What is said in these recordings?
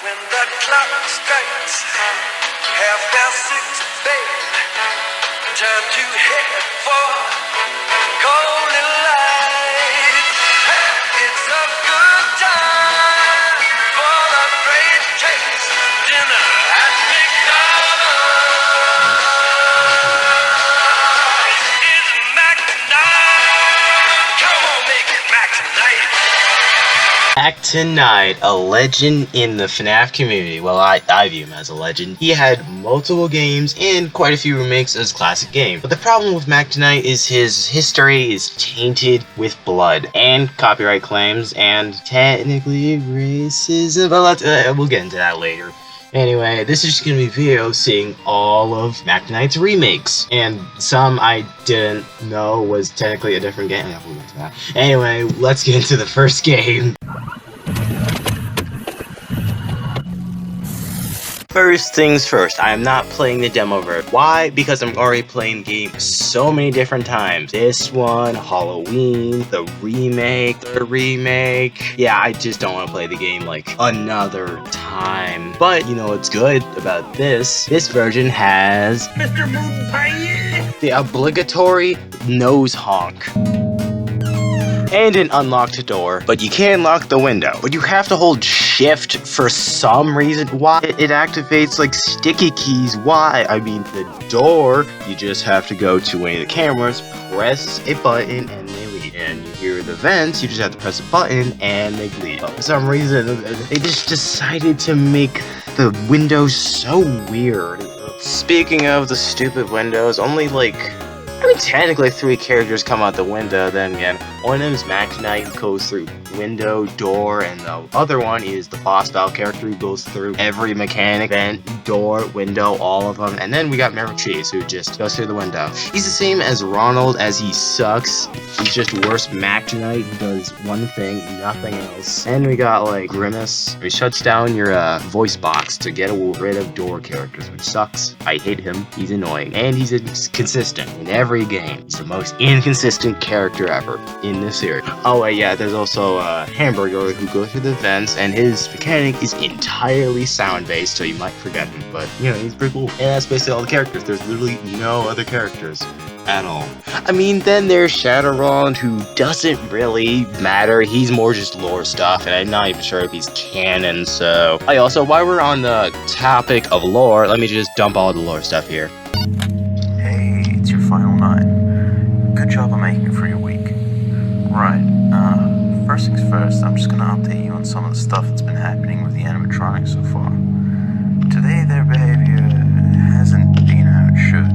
When the clock strikes 6:30, babe, time to head for golden light. It's a good time for the great taste dinner at McDonald's. It's Mac tonight. Come on, make it Mac tonight. Mac Tonight, a legend in the FNAF community. Well, I view him as a legend. He had multiple games and quite a few remakes as classic games. But the problem with Mac Tonight is his history is tainted with blood and copyright claims and technically racism. But we'll get into that later. Anyway, this is just gonna be a video seeing all of Mac Tonight's remakes, and some I didn't know was technically a different game. Yeah, we'll get to that. Anyway, let's get into the first game. First things first, I am not playing the demo version. Why? Because I'm already playing the game so many different times. This one, Halloween, the remake. Yeah, I just don't want to play the game like another time. But you know what's good about this? This version has Mr. Moonpie, the obligatory nose honk, and an unlocked door, but you can lock the window. But you have to hold shift for some reason. Why? It activates like sticky keys. Why? I mean, the door, you just have to go to one of the cameras, press a button, and they lead. And you hear the vents, you just have to press a button, and they lead. For some reason, they just decided to make the windows so weird. Speaking of the stupid windows, only technically 3 characters come out the window. Then again, one of them is Mac Tonight, who goes through window, door, and the other one is the boss style character who goes through every mechanic, vent, door, window, all of them. And then we got Mary Cheese, who just goes through the window. He's the same as Ronald, as he sucks. He's just worse. Mac Tonight does one thing, nothing else. And we got like Grimace, who shuts down your voice box to get rid of door characters, which sucks. I hate him. He's annoying, and he's inconsistent in every game. He's the most inconsistent character ever in this series. Oh yeah, there's also Hamburger, who goes through the vents, and his mechanic is entirely sound based, so you might forget him, but you know, he's pretty cool. And that's basically all the characters. There's literally no other characters at all. I mean, then there's Shadowrun, who doesn't really matter. He's more just lore stuff, and I'm not even sure if he's canon. So while we're on the topic of lore, let me just dump all the lore stuff here. Hey, it's your final night. Good job on making it through your week. Right, first things first, I'm just gonna update you on some of the stuff that's been happening with the animatronics so far. Today, their behavior hasn't been how it should.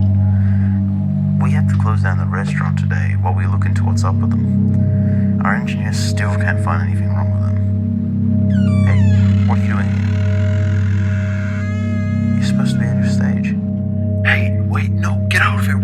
We had to close down the restaurant today while we look into what's up with them. Our engineers still can't find anything wrong with them. Hey, what are you doing here? You're supposed to be on your stage. Hey, wait, no, get out of here.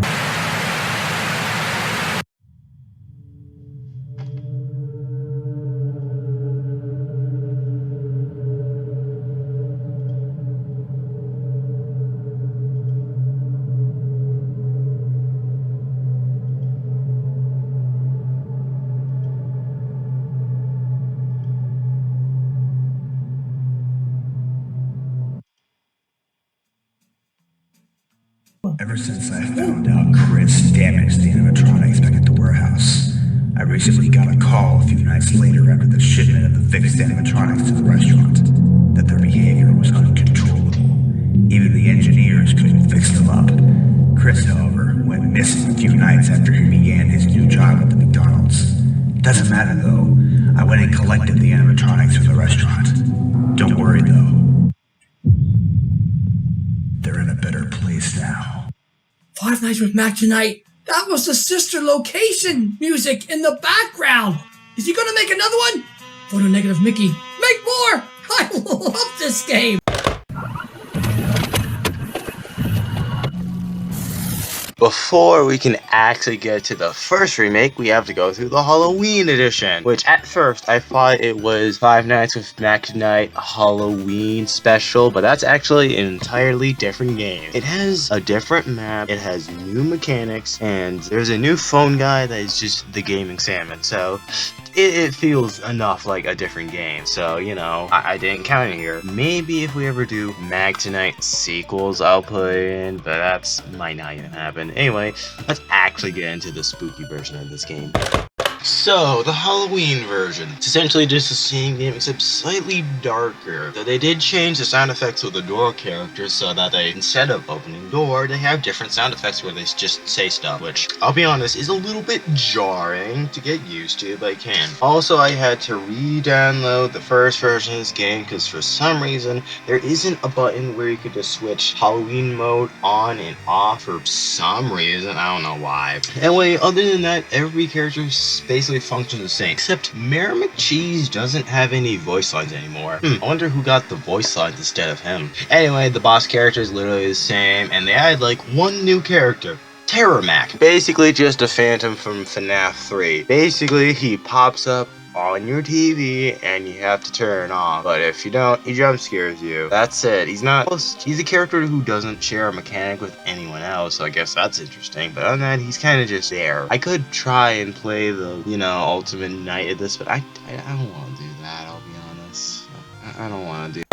Ever since I found out Chris damaged the animatronics back at the warehouse, I recently got a call a few nights later after the shipment of the fixed animatronics to the restaurant that their behavior was uncontrollable. Even the engineers couldn't fix them up. Chris, however, went missing a few nights after he began his new job at the McDonald's. Doesn't matter though, I went and collected the animatronics from the restaurant. Don't worry though. They're in a better place now. Five Nights with Mac Tonight. That was the sister location music in the background. Is he gonna make another one? Photo negative Mickey. Make more! I love this game. Before we can actually get to the first remake, we have to go through the Halloween edition, which at first I thought it was Five Nights with Mac Tonight Halloween special, but that's actually an entirely different game. It has a different map, it has new mechanics, and there's a new phone guy that is just the gaming salmon. So it feels enough like a different game. So, you know, I didn't count it here. Maybe if we ever do Mag Tonight sequels, I'll put in, but that's might not even happen. Anyway, let's actually get into the spooky version of this game. So, the Halloween version. It's essentially just the same game except slightly darker. Though they did change the sound effects with the door characters so that they, instead of opening door, they have different sound effects where they just say stuff, which, I'll be honest, is a little bit jarring to get used to, but I can. Also, I had to re-download the first version of this game because for some reason, there isn't a button where you could just switch Halloween mode on and off for some reason. I don't know why. Anyway, other than that, every character basically function the same, except Mayor McCheese doesn't have any voice lines anymore. I wonder who got the voice lines instead of him. Anyway, the boss character is literally the same, and they added like one new character. Terror Mac. Basically just a phantom from FNAF 3. Basically, he pops up on your TV and you have to turn it off, but if you don't, he jump scares you. That's it. He's a character who doesn't share a mechanic with anyone else, so I guess that's interesting, but other than that, he's kind of just there. I could try and play the, you know, ultimate night of this, but I don't want to do that, I'll be honest. I don't want to do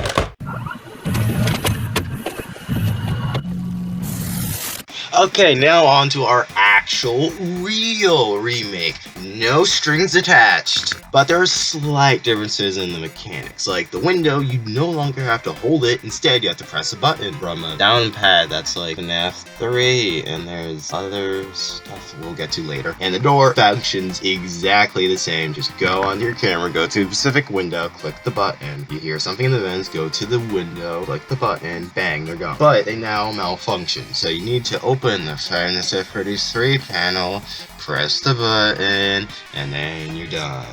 Okay, now on to our actual real remake. No strings attached. But there are slight differences in the mechanics. Like the window, you no longer have to hold it. Instead, you have to press a button from a down pad. That's like FNAF 3. And there's other stuff we'll get to later. And the door functions exactly the same. Just go on your camera, go to a specific window, click the button. You hear something in the vents, go to the window, click the button, bang, they're gone. But they now malfunction. So you need to open the Five Nights at Freddy's 3 panel, press the button, and then you're done.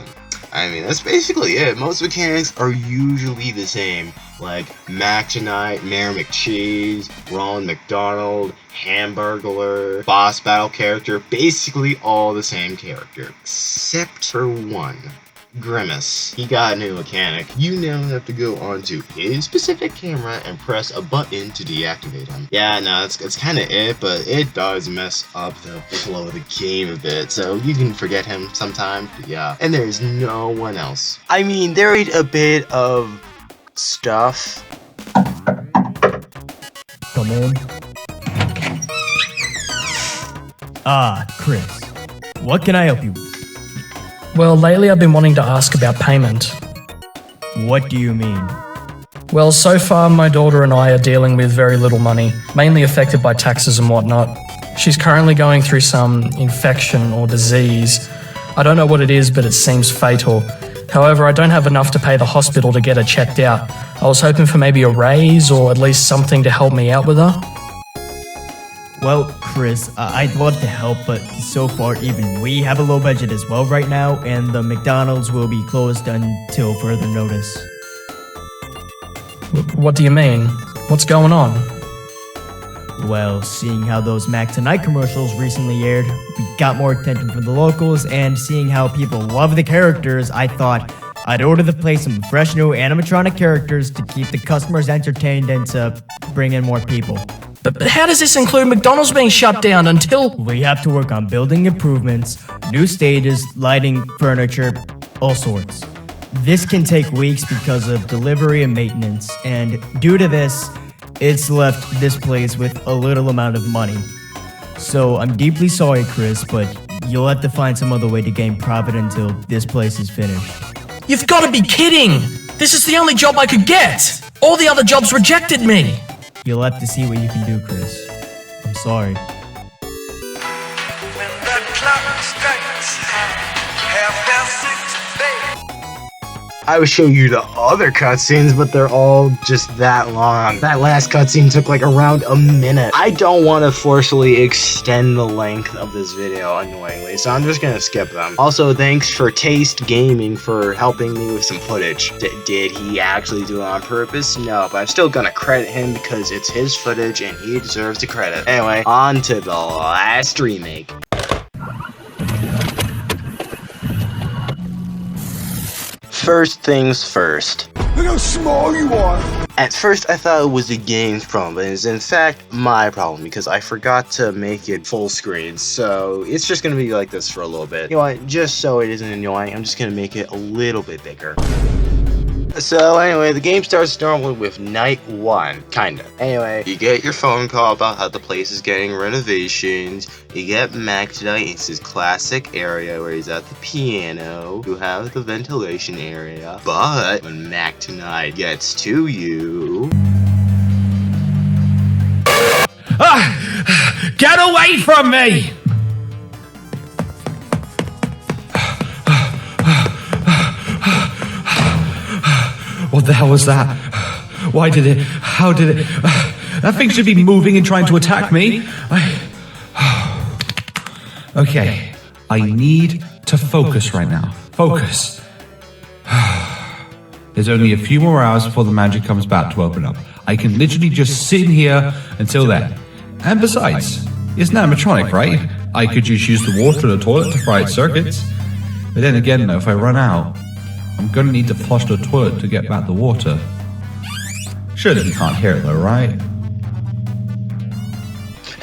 I mean, that's basically it. Most mechanics are usually the same, like Mac Tonight, Mayor McCheese, Ronald McDonald, Hamburglar, boss battle character, basically all the same character, except for one. Grimace. He got a new mechanic. You now have to go onto his specific camera and press a button to deactivate him. Yeah, no, that's kind of it, but it does mess up the flow of the game a bit, so you can forget him sometime, but yeah. And there's no one else. I mean, there is a bit of stuff. Come in. Ah, Chris. What can I help you with? Well, lately I've been wanting to ask about payment. What do you mean? Well, so far my daughter and I are dealing with very little money, mainly affected by taxes and whatnot. She's currently going through some infection or disease. I don't know what it is, but it seems fatal. However, I don't have enough to pay the hospital to get her checked out. I was hoping for maybe a raise or at least something to help me out with her. Well, Chris, I'd love to help, but so far even we have a low budget as well right now, and the McDonald's will be closed until further notice. What do you mean? What's going on? Well, seeing how those Mac Tonight commercials recently aired, we got more attention from the locals, and seeing how people love the characters, I thought I'd order to play some fresh new animatronic characters to keep the customers entertained and to bring in more people. But how does this include McDonald's being shut down until... We have to work on building improvements, new stages, lighting, furniture, all sorts. This can take weeks because of delivery and maintenance, and due to this, it's left this place with a little amount of money. So I'm deeply sorry, Chris, but you'll have to find some other way to gain profit until this place is finished. You've got to be kidding! This is the only job I could get! All the other jobs rejected me! You'll have to see what you can do, Chris. I'm sorry. When the clock strikes 6:30, baby. I would show you the other cutscenes, but they're all just that long. That last cutscene took like around a minute. I don't want to forcefully extend the length of this video annoyingly, so I'm just gonna skip them. Also, thanks for Taste Gaming for helping me with some footage. Did he actually do it on purpose? No, but I'm still gonna credit him because it's his footage and he deserves the credit. Anyway, on to the last remake. First things first. Look how small you are! At first I thought it was the game's problem, but it's in fact my problem because I forgot to make it full screen, so it's just gonna be like this for a little bit. You know what, just so it isn't annoying, I'm just gonna make it a little bit bigger. So anyway, the game starts normally with night 1, kinda. Anyway, you get your phone call about how the place is getting renovations. You get Mac tonight, it's his classic area where he's at the piano. You have the ventilation area. But when Mac tonight gets to you... Get away from me! What the hell was that? Why did it? How did it? That thing should be moving and trying to attack me. Okay, I need to focus right now. Focus. There's only a few more hours before the magic comes back to open up. I can literally just sit in here until then. And besides, it's an animatronic, right? I could just use the water in the toilet to fry its circuits. But then again, though, if I run out, I'm gonna need to flush the toilet to get back the water. Surely he can't hear it though, right?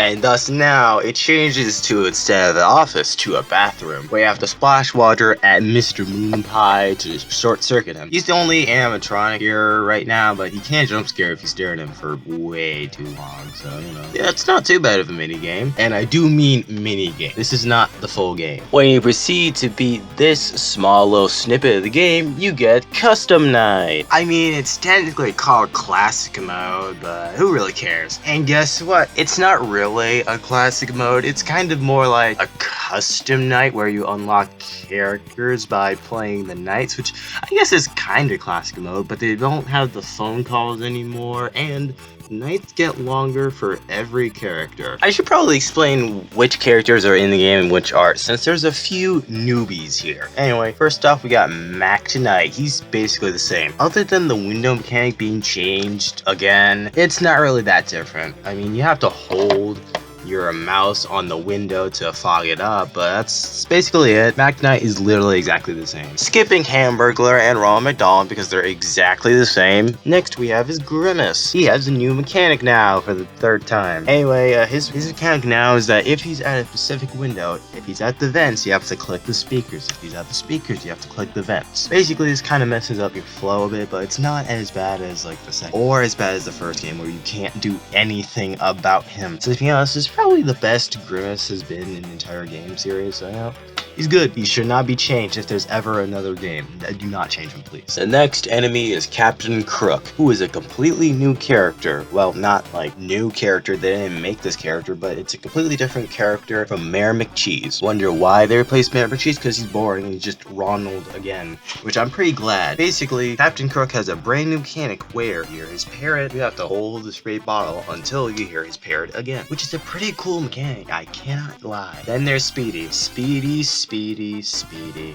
And thus now, it changes to, instead of the office, to a bathroom, where you have to splash water at Mr. Moonpie to short circuit him. He's the only animatronic here right now, but he can't jump scare if you stare at him for way too long, so, you know. Yeah, it's not too bad of a minigame. And I do mean minigame. This is not the full game. When you proceed to beat this small little snippet of the game, you get Custom Night. I mean, it's technically called Classic Mode, but who really cares? And guess what? It's not really a classic mode. It's kind of more like a custom night where you unlock characters by playing the nights, which I guess is kind of classic mode, but they don't have the phone calls anymore, and nights get longer for every character. I should probably explain which characters are in the game and which aren't, since there's a few newbies here. Anyway, first off, we got Mac tonight. He's basically the same. Other than the window mechanic being changed again, it's not really that different. I mean, you have to hold your mouse on the window to fog it up, but that's basically it. Mac Knight is literally exactly the same. Skipping Hamburglar and Ronald McDonald because they're exactly the same. Next we have his Grimace. He has a new mechanic now for the 3rd time. Anyway, his mechanic now is that if he's at a specific window, if he's at the vents, you have to click the speakers. If he's at the speakers, you have to click the vents. Basically, this kind of messes up your flow a bit, but it's not as bad as like the second, or as bad as the first game where you can't do anything about him. So to be honest, this is probably the best Grimace has been in the entire game series, so yeah. He's good. He should not be changed if there's ever another game. Do not change him, please. The next enemy is Captain Crook, who is a completely new character. Well, not like new character, they didn't make this character, but it's a completely different character from Mayor McCheese. Wonder why they replaced Mayor McCheese? Because he's boring and he's just Ronald again, which I'm pretty glad. Basically, Captain Crook has a brand new mechanic where you hear his parrot, you have to hold the spray bottle until you hear his parrot again, which is a pretty cool mechanic, I cannot lie. Then there's Speedy. Speedy.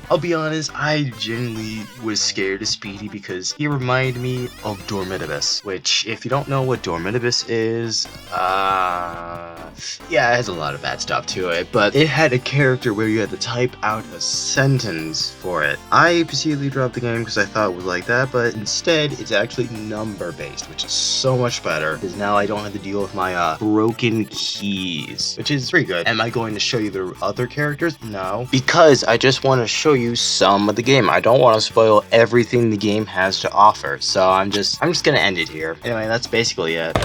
I'll be honest, I genuinely was scared of Speedy because he reminded me of Dormitibus, which, if you don't know what Dormitibus is, yeah, it has a lot of bad stuff to it, but it had a character where you had to type out a sentence for it. I proceeded dropped the game because I thought it was like that, but instead, it's actually number-based, which is so much better, because now I don't have to deal with my broken keys, which is pretty good. Am I going to show you the other characters? No. Because I just want to show you some of the game. I don't want to spoil everything the game has to offer, so I'm just gonna end it here. Anyway, that's basically it.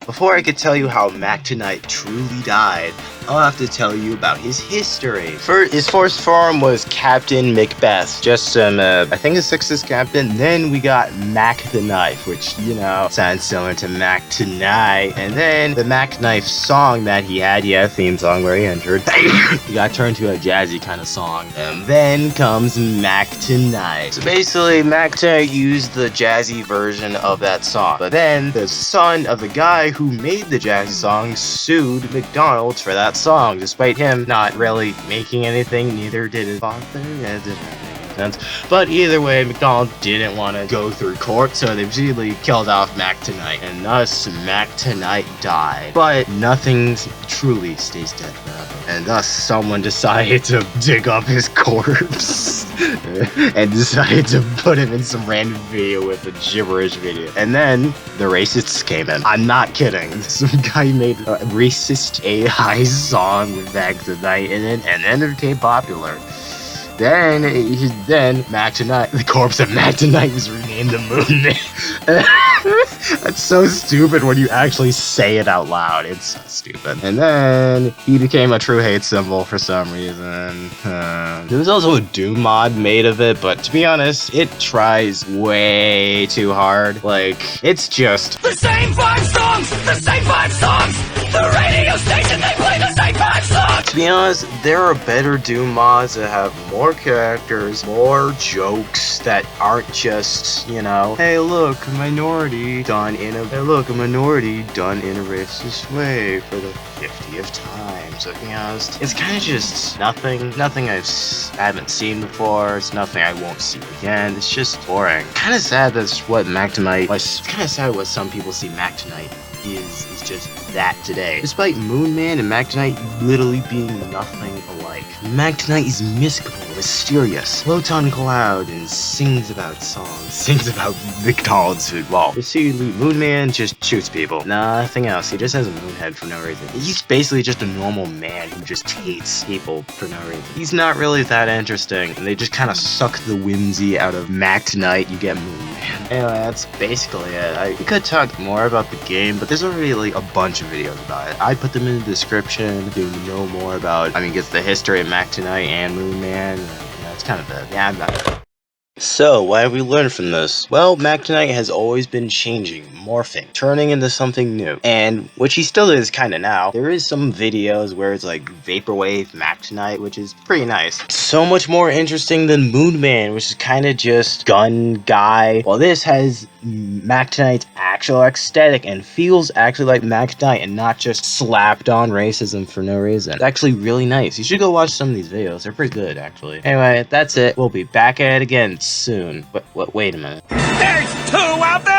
Before I could tell you how Mac tonight truly died, I'll have to tell you about his history. His first form was Captain Macbeth, just some, I think a sexist captain. Then we got Mac the Knife, which, you know, sounds similar to Mac Tonight. And then the Mac Knife song that he had, a theme song where he entered, he got turned to a jazzy kind of song. And then comes Mac Tonight. So basically, Mac Tonight used the jazzy version of that song. But then the son of the guy who made the jazzy song sued McDonald's for that song, despite him not really making anything. Neither did his father. sense. But either way, McDonald didn't want to go through court, so they basically killed off Mac Tonight, and thus Mac Tonight died. But nothing truly stays dead forever, and thus someone decided to dig up his corpse and decided to put him in some random video with a gibberish video. And then the racists came in. I'm not kidding. Some guy made a racist AI song with Mac Tonight in it, and then it became popular. Then Mac Tonight, the corpse of Mac Tonight was renamed the Moon Man. That's so stupid when you actually say it out loud. It's so stupid. And then he became a true hate symbol for some reason. There was also a Doom mod made of it, but to be honest, it tries way too hard. Like, it's just The same 5 songs! The same 5 songs! The radio station, they play the same 5 songs! To be honest, there are better Doom mods that have more characters, more jokes that aren't just, you know, hey look, a minority done in a racist way for the 50th time. So to be honest, it's kind of just nothing I haven't seen before. It's nothing I won't see again. It's just boring. Kind of sad that's what Mac Tonight, it's kind of sad what some people see Mac Tonight is just that today. Despite Moon Man and Mac Tonight literally being nothing alike. Mac Tonight is mystical, mysterious, floats on cloud, and sings about songs. Sings about McDonald's food. Well, you see, Moon Man just shoots people. Nothing else. He just has a moon head for no reason. He's basically just a normal man who just hates people for no reason. He's not really that interesting, and they just kind of suck the whimsy out of Mac Tonight. You get Moon Man. Anyway, that's basically it. We could talk more about the game, but there's already like a bunch of videos about it. I put them in the description if you know more about, gets the history of Mac Tonight and Moon Man. It's kind of it. Yeah, I'm not. So, what have we learned from this? Well, Mac Tonight has always been changing, morphing, turning into something new. And, which he still is kinda now. There is some videos where it's like Vaporwave Mac Tonight, which is pretty nice. So much more interesting than Moon Man, which is kinda just gun guy. Well, this has Mac Tonight's actual aesthetic and feels actually like Mac Tonight and not just slapped on racism for no reason. It's actually really nice. You should go watch some of these videos. They're pretty good, actually. Anyway, that's it. We'll be back at it again soon. But wait a minute. There's 2 of them!